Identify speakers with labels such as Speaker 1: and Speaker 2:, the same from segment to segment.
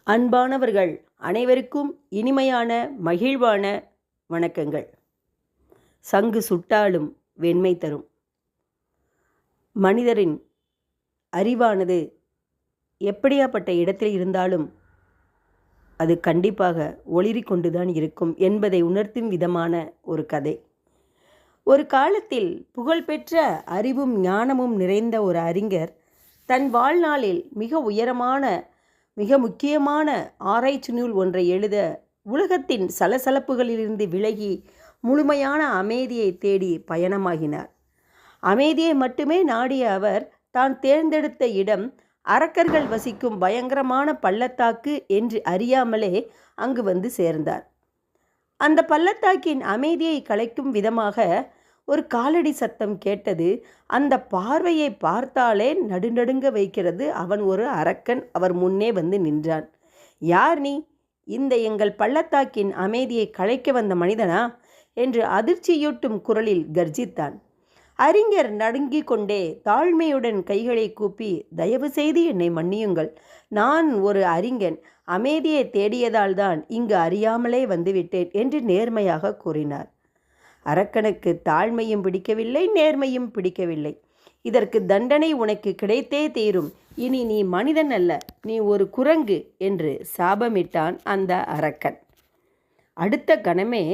Speaker 1: அன்பானவர்கள் அனைவருக்கும் இனிமையான மகிழ்வான வணக்கங்கள். சங்கு சுட்டாலும் வெண்மை தரும். மனிதரின் அறிவானது எப்படியாப்பட்ட இடத்தில் இருந்தாலும் அது கண்டிப்பாக ஒளிரி கொண்டுதான் இருக்கும் என்பதை உணர்த்தும் விதமான ஒரு கதை. ஒரு காலத்தில் புகழ்பெற்ற அறிவும் ஞானமும் நிறைந்த ஒரு அறிஞர் தன் வாழ்நாளில் மிக முக்கியமான ஆராய்ச்சி நூல் ஒன்றை எழுத உலகத்தின் சலசலப்புகளிலிருந்து விலகி முழுமையான அமைதியை தேடி பயணமாகினார். அமைதியை மட்டுமே நாடிய அவர் தான் தேர்ந்தெடுத்த இடம் அரக்கர்கள் வசிக்கும் பயங்கரமான பள்ளத்தாக்கு என்று அறியாமலே அங்கு வந்து சேர்ந்தார். அந்த பள்ளத்தாக்கின் அமைதியை கலைக்கும் விதமாக ஒரு காலடி சத்தம் கேட்டது. அந்த பார்வையை பார்த்தாலே நடுநடுங்க வைக்கிறது. அவன் ஒரு அரக்கன் அவர் முன்னே வந்து நின்றான். யார் நீ? இந்த எங்கள் பள்ளத்தாக்கின் அமைதியை கலைக்க வந்த மனிதனா என்று அதிர்ச்சியூட்டும் குரலில் கர்ஜித்தான். அறிஞர் நடுங்கிக் கொண்டே தாழ்மையுடன் கைகளை கூப்பி, தயவு செய்து என்னை மன்னியுங்கள், நான் ஒரு அறிஞன், அமைதியை தேடியதால் தான் இங்கு அறியாமலே வந்துவிட்டேன் என்று நேர்மையாக கூறினார். அரக்கனுக்கு தாழ்மையும் பிடிக்கவில்லை, நேர்மையும் பிடிக்கவில்லை. இதற்கு தண்டனை உனக்கு கிடைத்தே தீரும். இனி நீ மனிதன் அல்ல, நீ ஒரு குரங்கு என்று சாபமிட்டான் அந்த அரக்கன். அடுத்த கணமே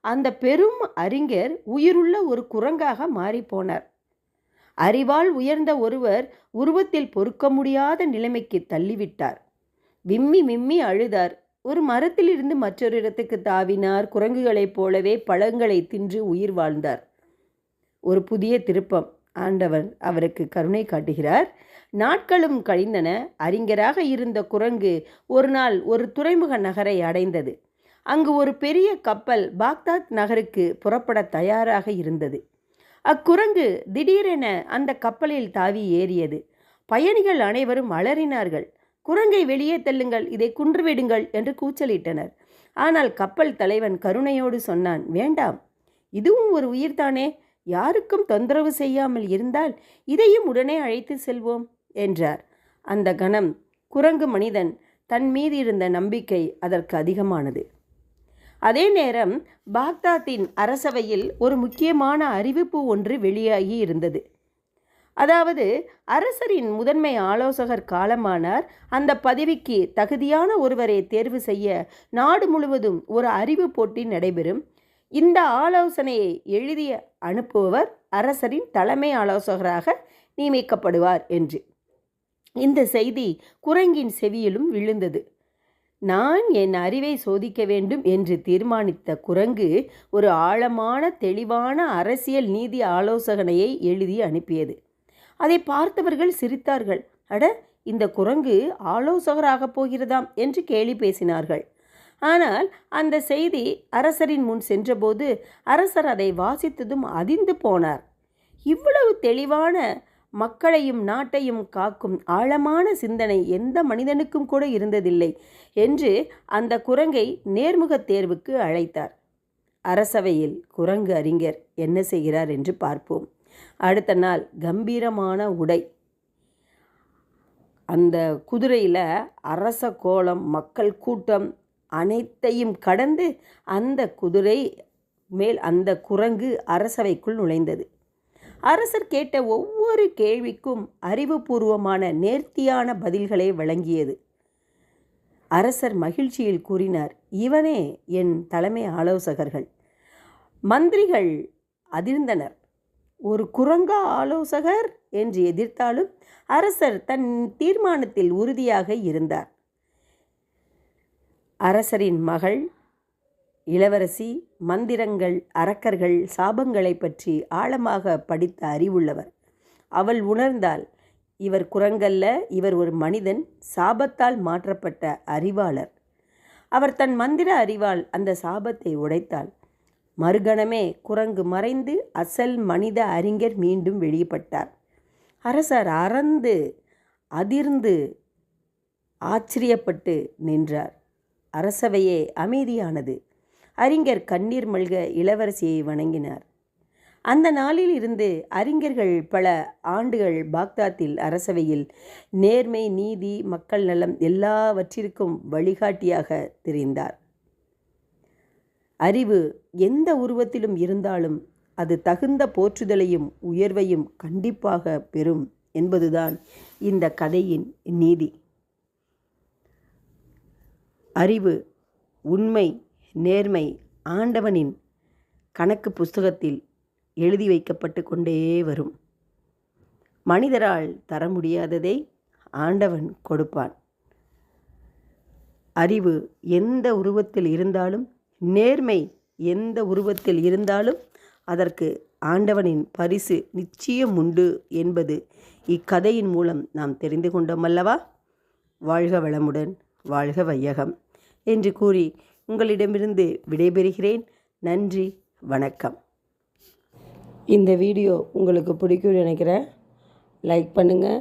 Speaker 1: அந்த பெரும் அறிஞர் உயிருள்ள ஒரு குரங்காக மாறிப்போனார். அறிவால் உயர்ந்த ஒருவர் உருவத்தில் பொறுக்க முடியாத நிலைமைக்கு தள்ளிவிட்டார். விம்மி விம்மி அழுதார். ஒரு மரத்திலிருந்து மற்றொரு இடத்துக்கு தாவினார். குரங்குகளைப் போலவே பழங்களை தின்று உயிர் வாழ்ந்தார். ஒரு புதிய திருப்பம். ஆண்டவன் அவருக்கு கருணை காட்டுகிறார். நாட்களும் கழிந்தன. அறிஞராக இருந்த குரங்கு ஒரு நாள் ஒரு துறைமுக நகரை அடைந்தது. அங்கு ஒரு பெரிய கப்பல் பாக்தாத் நகருக்கு புறப்பட தயாராக இருந்தது. அக்குரங்கு திடீரென அந்த கப்பலில் தாவி ஏறியது. பயணிகள் அனைவரும் அலறினார்கள். குரங்கை வெளியே தள்ளுங்கள், இதை குன்றுவிடுங்கள் என்று கூச்சலிட்டனர். ஆனால் கப்பல் தலைவன் கருணையோடு சொன்னான், வேண்டாம், இதுவும் ஒரு உயிர்தானே, யாருக்கும் தொந்தரவு செய்யாமல் இருந்தால் இதையும் உடனே அழைத்து செல்வோம் என்றார். அந்த கணம் குரங்கு மனிதன் தன் மீது இருந்த நம்பிக்கை அதற்கு அதிகமானது. அதே நேரம் பாக்தாத்தின் அரசவையில் ஒரு முக்கியமான அறிவிப்பு ஒன்று வெளியாகி இருந்தது. அதாவது, அரசரின் முதன்மை ஆலோசகர் காலமானார். அந்த பதவிக்கு தகுதியான ஒருவரை தேர்வு செய்ய நாடு முழுவதும் ஒரு அறிவு போட்டி நடைபெறும். இந்த ஆலோசனையை எழுதி அனுப்புபவர் அரசரின் தலைமை ஆலோசகராக நியமிக்கப்படுவார் என்று. இந்த செய்தி குரங்கின் செவியிலும் விழுந்தது. நான் என் அறிவை சோதிக்க வேண்டும் என்று தீர்மானித்த குரங்கு ஒரு ஆழமான தெளிவான அரசியல் நீதி ஆலோசனையை எழுதி அனுப்பியது. அதை பார்த்தவர்கள் சிரித்தார்கள். அட, இந்த குரங்கு ஆலோசகராக போகிறதாம் என்று கேலி பேசினார்கள். ஆனால் அந்த செய்தி அரசரின் முன் சென்றபோது அரசர் அதை வாசித்ததும் அதிர்ந்து போனார். இவ்வளவு தெளிவான, மக்களையும் நாட்டையும் காக்கும் ஆழமான சிந்தனை எந்த மனிதனுக்கும் கூட இருந்ததில்லை என்று அந்த குரங்கை நேர்முக தேர்வுக்கு அழைத்தார். அரசவையில் குரங்கு அறிஞர் என்ன செய்கிறார் என்று பார்ப்போம். அடுத்த நாள் கம்பீரமான உடை. அந்த குதிரையில் அரச கோலம், மக்கள் கூட்டம் அனைத்தையும் கடந்து அந்த குதிரை மேல் அந்த குரங்கு அரசவைக்குள் நுழைந்தது. அரசர் கேட்ட ஒவ்வொரு கேள்விக்கும் அறிவுபூர்வமான நேர்த்தியான பதில்களை வழங்கியது. அரசர் மகிழ்ச்சியில் கூறினார், இவனே என் தலைமை ஆலோசகர்கள். மந்திரிகள் அதிர்ந்தனர். ஒரு குரங்கா ஆலோசகர் என்று எதிர்த்தாலும் அரசர் தன் தீர்மானத்தில் உறுதியாக இருந்தார். அரசரின் மகள் இளவரசி மந்திரங்கள், அரக்கர்கள், சாபங்களை பற்றி ஆழமாக படித்த அறிவுள்ளவர். அவள் உணர்ந்தாள், இவர் குரங்கல்ல, இவர் ஒரு மனிதன், சாபத்தால் மாற்றப்பட்ட அறிவாளர். அவர் தன் மந்திர அறிவால் அந்த சாபத்தை உடைத்தாள். மறுகணமே குரங்கு மறைந்து அசல் மனித அறிஞர் மீண்டும் வெளிப்பட்டார். அரசர் அதிர்ந்து ஆச்சரியப்பட்டு நின்றார். அரசவையே அமைதியானது. அறிஞர் கண்ணீர் மல்க இளவரசியை வணங்கினார். அந்த நாளில் இருந்து அறிஞர்கள் பல ஆண்டுகள் பாக்தாத்தில் அரசவையில் நேர்மை, நீதி, மக்கள் நலம் எல்லாவற்றிற்கும் வழிகாட்டியாக திரிந்தார். அறிவு எந்த உருவத்திலும் இருந்தாலும் அது தகுந்த போற்றுதலையும் உயர்வையும் கண்டிப்பாக பெறும் என்பதுதான் இந்த கதையின் நீதி. அறிவு, உண்மை, நேர்மை ஆண்டவனின் கணக்கு புஸ்தகத்தில் எழுதி வைக்கப்பட்டு கொண்டே வரும். மனிதரால் தர முடியாததை ஆண்டவன் கொடுப்பான். அறிவு எந்த உருவத்தில் இருந்தாலும், நேர்மை எந்த உருவத்தில் இருந்தாலும் அதற்கு ஆண்டவனின் பரிசு நிச்சயம் உண்டு என்பது இக்கதையின் மூலம் நாம் தெரிந்து கொண்டோம் அல்லவா? வாழ்க வளமுடன், வாழ்க வையகம் என்று கூறி உங்களிடமிருந்து விடைபெறுகிறேன். நன்றி, வணக்கம். இந்த வீடியோ உங்களுக்கு பிடிக்கும்னு நினைக்கிறேன். லைக் பண்ணுங்கள்,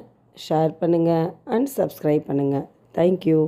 Speaker 1: ஷேர் பண்ணுங்கள் அண்ட் சப்ஸ்கிரைப் பண்ணுங்கள். தேங்க்யூ.